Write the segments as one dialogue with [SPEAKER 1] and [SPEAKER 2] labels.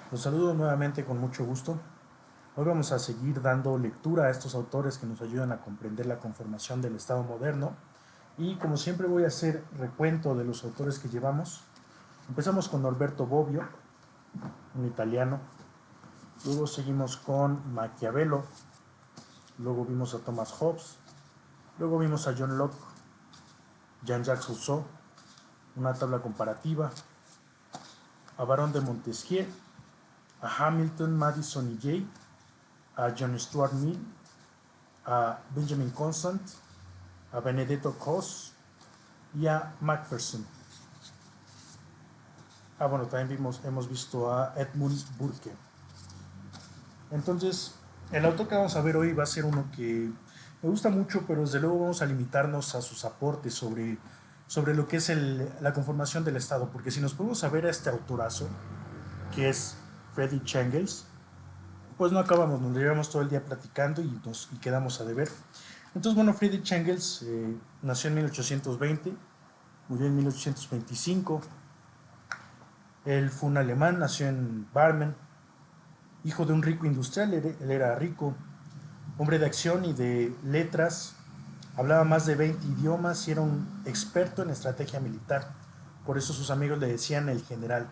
[SPEAKER 1] Los saludo nuevamente con mucho gusto. Hoy vamos a seguir dando lectura a estos autores que nos ayudan a comprender la conformación del Estado moderno. Y como siempre voy a hacer recuento de los autores que llevamos. Empezamos con Norberto Bobbio, un italiano. Luego seguimos con Maquiavelo. Luego vimos a Thomas Hobbes. Luego vimos a John Locke, Jean-Jacques Rousseau, una tabla comparativa, a Barón de Montesquieu, a Hamilton, Madison y Jay, a John Stuart Mill, a Benjamin Constant, a Benedetto Croce y a Macpherson. Bueno, también hemos visto a Edmund Burke. Entonces, el autor que vamos a ver hoy va a ser uno que me gusta mucho, pero desde luego vamos a limitarnos a sus aportes sobre lo que es la conformación del Estado, porque si nos podemos saber a este autorazo, que es Friedrich Engels, pues no acabamos, nos llevamos todo el día platicando y quedamos a deber. Entonces, bueno, Friedrich Engels nació en 1820, murió en 1825. Él fue un alemán, nació en Barmen, hijo de un rico industrial. Él era rico, hombre de acción y de letras, hablaba más de 20 idiomas y era un experto en estrategia militar. Por eso sus amigos le decían el general.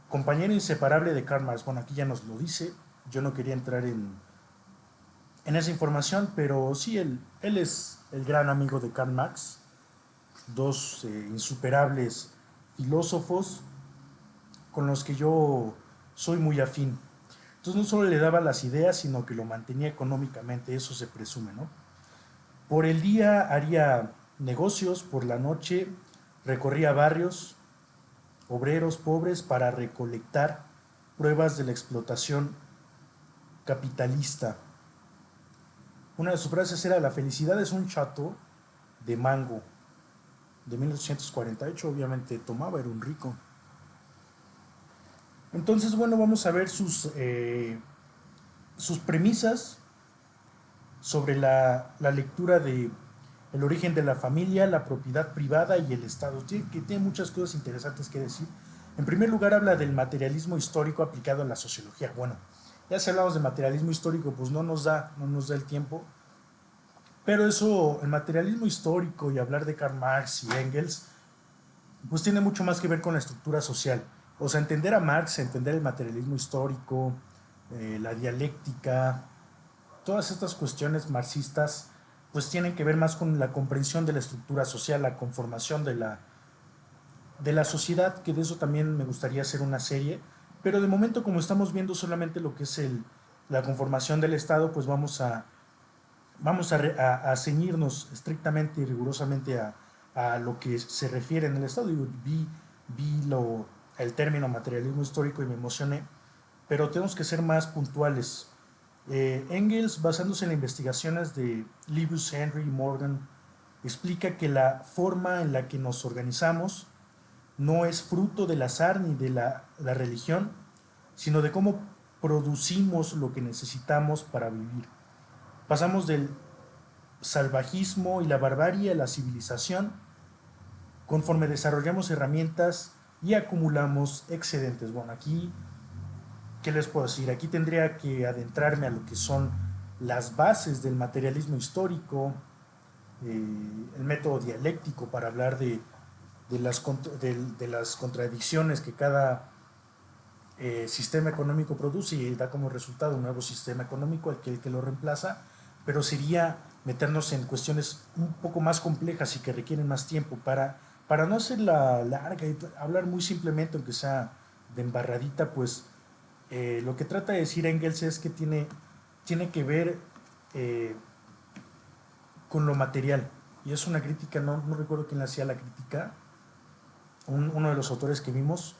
[SPEAKER 1] Compañero inseparable de Karl Marx. Bueno, aquí ya nos lo dice. Yo no quería entrar en esa información, pero sí, él es el gran amigo de Karl Marx, dos insuperables filósofos con los que yo soy muy afín. Entonces no solo le daba las ideas, sino que lo mantenía económicamente, eso se presume, ¿no? Por el día haría negocios, por la noche recorría barrios, obreros pobres para recolectar pruebas de la explotación capitalista. Una de sus frases era: la felicidad es un chateau de mango, de 1848. Obviamente tomaba, era un rico. Entonces, bueno, vamos a ver sus premisas sobre la lectura de el origen de la familia, la propiedad privada y el Estado, que tiene muchas cosas interesantes que decir. En primer lugar, habla del materialismo histórico aplicado a la sociología. Bueno, ya si hablamos de materialismo histórico, pues no nos da el tiempo, pero eso, el materialismo histórico y hablar de Karl Marx y Engels, pues tiene mucho más que ver con la estructura social. O sea, entender a Marx, entender el materialismo histórico, la dialéctica, todas estas cuestiones marxistas, pues tienen que ver más con la comprensión de la estructura social, la conformación de la sociedad, que de eso también me gustaría hacer una serie. Pero de momento, como estamos viendo solamente lo que es la conformación del Estado, pues vamos a ceñirnos estrictamente y rigurosamente a lo que se refiere en el Estado. Vi el término materialismo histórico y me emocioné, pero tenemos que ser más puntuales. Engels, basándose en las investigaciones de Livius Henry Morgan, explica que la forma en la que nos organizamos no es fruto del azar ni de la religión, sino de cómo producimos lo que necesitamos para vivir. Pasamos del salvajismo y la barbarie a la civilización conforme desarrollamos herramientas y acumulamos excedentes. Bueno, aquí, ¿qué les puedo decir? Aquí tendría que adentrarme a lo que son las bases del materialismo histórico, el método dialéctico para hablar de las contradicciones que cada sistema económico produce y da como resultado un nuevo sistema económico el que lo reemplaza, pero sería meternos en cuestiones un poco más complejas y que requieren más tiempo para no hacerla larga y hablar muy simplemente, aunque sea de embarradita. Pues lo que trata de decir Engels es que tiene que ver eh, con lo material. Y es una crítica, no recuerdo quién le hacía la crítica, uno de los autores que vimos,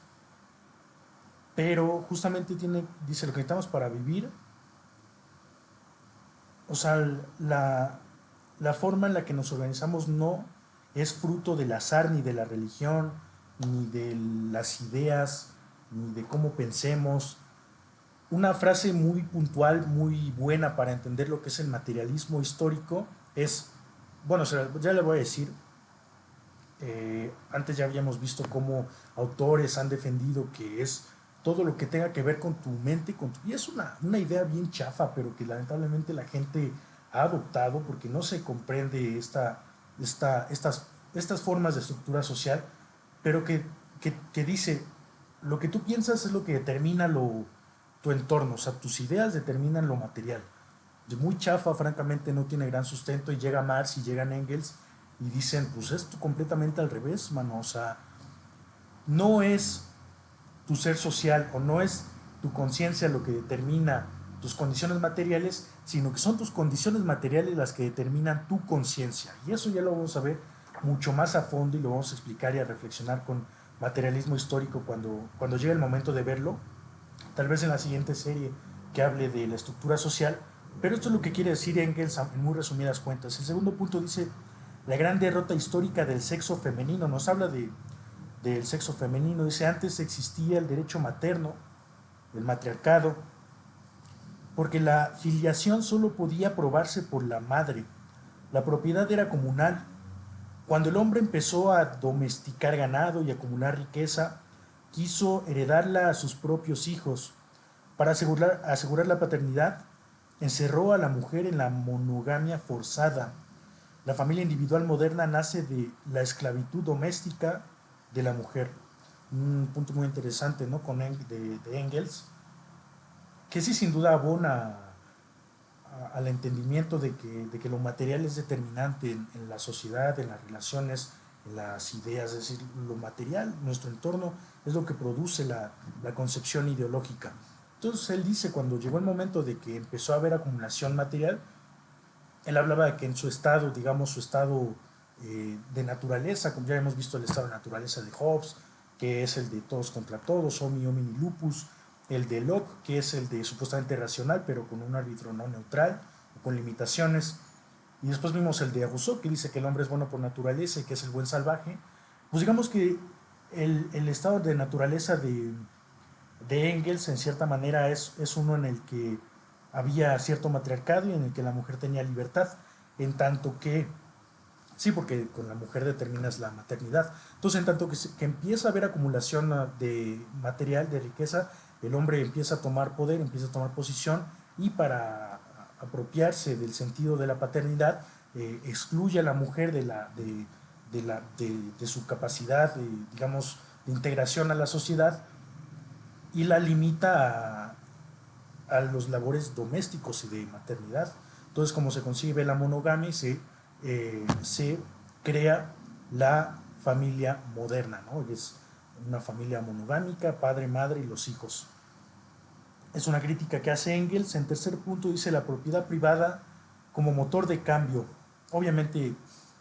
[SPEAKER 1] pero justamente dice lo que necesitamos para vivir. O sea, la forma en la que nos organizamos no es fruto del azar, ni de la religión, ni de las ideas, ni de cómo pensemos. Una frase muy puntual, muy buena para entender lo que es el materialismo histórico es, bueno, ya le voy a decir, antes ya habíamos visto cómo autores han defendido que es todo lo que tenga que ver con tu mente, y es una idea bien chafa, pero que lamentablemente la gente ha adoptado porque no se comprende estas formas de estructura social, pero que dice, lo que tú piensas es lo que determina tu entorno, o sea, tus ideas determinan lo material. De muy chafa, francamente, no tiene gran sustento, y llega Marx y llegan Engels y dicen, pues esto completamente al revés, mano, o sea, no es tu ser social o no es tu conciencia lo que determina tus condiciones materiales, sino que son tus condiciones materiales las que determinan tu conciencia. Y eso ya lo vamos a ver mucho más a fondo y lo vamos a explicar y a reflexionar con materialismo histórico cuando llegue el momento de verlo, tal vez en la siguiente serie que hable de la estructura social. Pero esto es lo que quiere decir Engels en muy resumidas cuentas. El segundo punto dice, la gran derrota histórica del sexo femenino. Nos habla del sexo femenino. Dice, antes existía el derecho materno, el matriarcado, porque la filiación solo podía probarse por la madre. La propiedad era comunal. Cuando el hombre empezó a domesticar ganado y acumular riqueza, quiso heredarla a sus propios hijos. Para asegurar la paternidad, encerró a la mujer en la monogamia forzada. La familia individual moderna nace de la esclavitud doméstica de la mujer. Un punto muy interesante, ¿no? De Engels, que sí sin duda abona al entendimiento de que lo material es determinante en la sociedad, en las relaciones, en las ideas. Es decir, lo material, nuestro entorno, es lo que produce la concepción ideológica. Entonces él dice, cuando llegó el momento de que empezó a haber acumulación material, él hablaba de que en su estado, digamos, su estado de naturaleza, como ya hemos visto el estado de naturaleza de Hobbes, que es el de todos contra todos, homi homini lupus, el de Locke, que es el de supuestamente racional, pero con un árbitro no neutral, con limitaciones, y después vimos el de Rousseau, que dice que el hombre es bueno por naturaleza y que es el buen salvaje. Pues digamos que el estado de naturaleza de Engels, en cierta manera, es uno en el que había cierto matriarcado y en el que la mujer tenía libertad, en tanto que, sí, porque con la mujer determinas la maternidad. Entonces, en tanto que empieza a haber acumulación de material, de riqueza, el hombre empieza a tomar poder, empieza a tomar posición, y para apropiarse del sentido de la paternidad, excluye a la mujer de su capacidad, digamos, de integración a la sociedad, y la limita a los labores domésticos y de maternidad. Entonces, como se concibe la monogamia, se crea la familia moderna, ¿no? Es una familia monogámica, padre, madre y los hijos. Es una crítica que hace Engels. En tercer punto dice la propiedad privada como motor de cambio. Obviamente,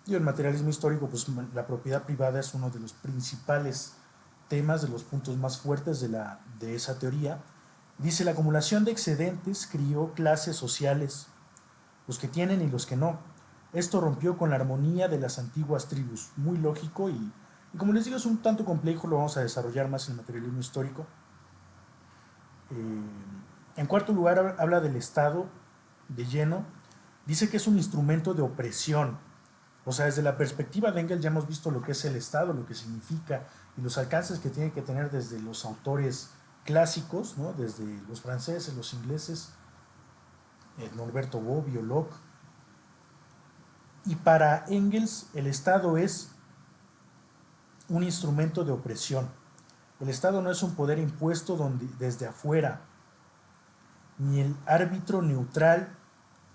[SPEAKER 1] el materialismo histórico, pues la propiedad privada es uno de los principales temas, de los puntos más fuertes de esa teoría. Dice, la acumulación de excedentes crió clases sociales, los que tienen y los que no. Esto rompió con la armonía de las antiguas tribus. Muy lógico y como les digo, es un tanto complejo, lo vamos a desarrollar más en el materialismo histórico. En cuarto lugar, habla del Estado de lleno. Dice que es un instrumento de opresión. O sea, desde la perspectiva de Engels ya hemos visto lo que es el Estado, lo que significa y los alcances que tiene que tener desde los autores clásicos, ¿no? Desde los franceses, los ingleses, Norberto Bobbio, Locke. Y para Engels el Estado es un instrumento de opresión. El Estado no es un poder impuesto desde afuera, ni el árbitro neutral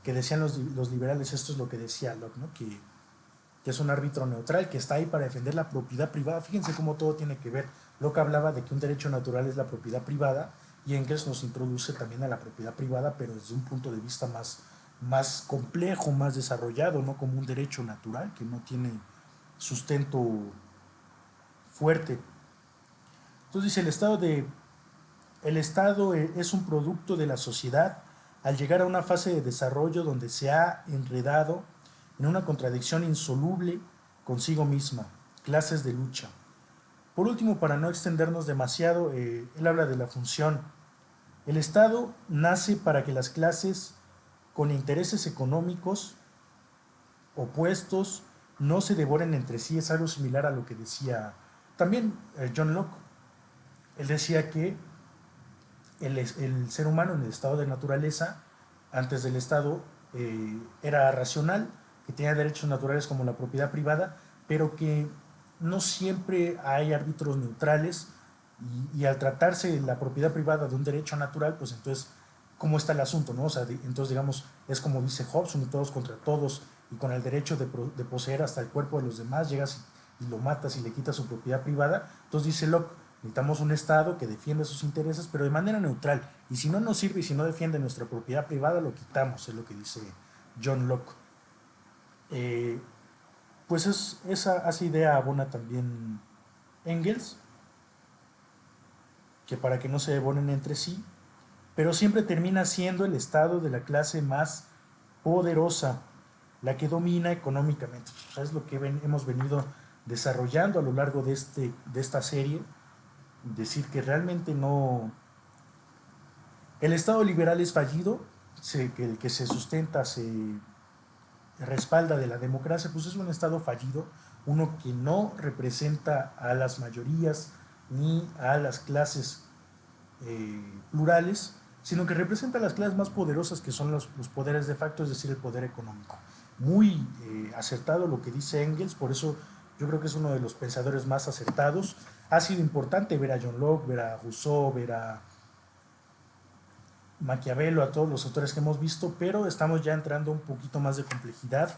[SPEAKER 1] que decían los liberales. Esto es lo que decía Locke, ¿no? Que es un árbitro neutral que está ahí para defender la propiedad privada. Fíjense cómo todo tiene que ver. Locke hablaba de que un derecho natural es la propiedad privada, y Engels nos introduce también a la propiedad privada, pero desde un punto de vista más complejo, más desarrollado, no como un derecho natural que no tiene sustento fuerte. Entonces dice, el Estado es un producto de la sociedad al llegar a una fase de desarrollo donde se ha enredado en una contradicción insoluble consigo misma, clases de lucha. Por último, para no extendernos demasiado, él habla de la función. El Estado nace para que las clases con intereses económicos opuestos no se devoren entre sí. Es algo similar a lo que decía también John Locke. Él decía que el ser humano en el estado de naturaleza, antes del Estado, era racional, que tenía derechos naturales como la propiedad privada, pero que no siempre hay árbitros neutrales y al tratarse la propiedad privada de un derecho natural, pues entonces, ¿cómo está el asunto? ¿No? O sea, entonces, digamos, es como dice Hobbes, un todos contra todos y con el derecho de poseer hasta el cuerpo de los demás, llegas y lo matas y le quitas su propiedad privada. Entonces dice Locke, necesitamos un Estado que defienda sus intereses, pero de manera neutral. Y si no nos sirve y si no defiende nuestra propiedad privada, lo quitamos, es lo que dice John Locke. Eh, pues esa idea abona también Engels, que para que no se devoren entre sí, pero siempre termina siendo el Estado de la clase más poderosa, la que domina económicamente. O sea, es lo que hemos venido desarrollando a lo largo de esta serie, decir que realmente no... El Estado liberal es fallido, que el que se sustenta, se respalda de la democracia, pues es un Estado fallido, uno que no representa a las mayorías ni a las clases plurales, sino que representa a las clases más poderosas que son los poderes de facto, es decir, el poder económico. Muy acertado lo que dice Engels, por eso yo creo que es uno de los pensadores más acertados. Ha sido importante ver a John Locke, ver a Rousseau, ver a Maquiavelo, a todos los autores que hemos visto, pero estamos ya entrando un poquito más de complejidad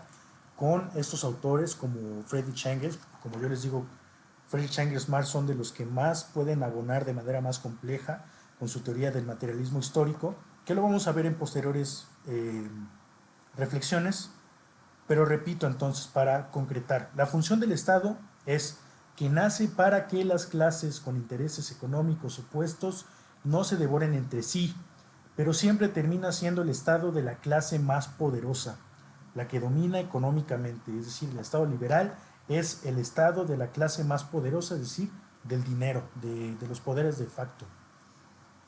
[SPEAKER 1] con estos autores como Friedrich Engels. Como yo les digo, Friedrich Engels Marx son de los que más pueden abonar de manera más compleja con su teoría del materialismo histórico, que lo vamos a ver en posteriores reflexiones. Pero repito entonces, para concretar, la función del Estado es que nace para que las clases con intereses económicos opuestos no se devoren entre sí, pero siempre termina siendo el Estado de la clase más poderosa, la que domina económicamente, es decir, el Estado liberal es el Estado de la clase más poderosa, es decir, del dinero, de los poderes de facto.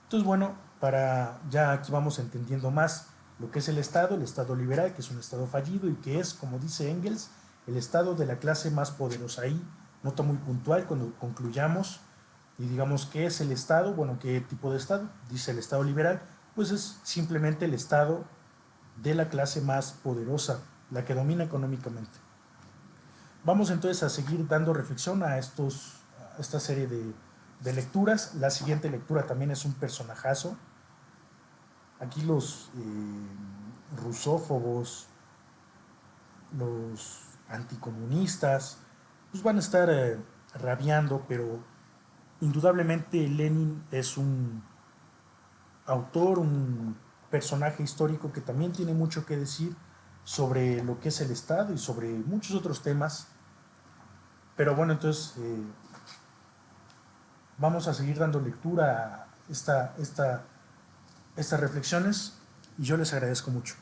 [SPEAKER 1] Entonces, bueno, para ya aquí vamos entendiendo más lo que es el Estado liberal, que es un Estado fallido y que es, como dice Engels, el Estado de la clase más poderosa. Ahí, nota muy puntual cuando concluyamos y digamos qué es el Estado, bueno, qué tipo de Estado, dice el Estado liberal, pues es simplemente el Estado de la clase más poderosa, la que domina económicamente. Vamos entonces a seguir dando reflexión a esta serie de lecturas. La siguiente lectura también es un personajazo. Aquí los rusófobos, los anticomunistas, pues van a estar rabiando, pero indudablemente Lenin es un autor, un personaje histórico que también tiene mucho que decir sobre lo que es el Estado y sobre muchos otros temas. Pero bueno, entonces vamos a seguir dando lectura a estas reflexiones y yo les agradezco mucho.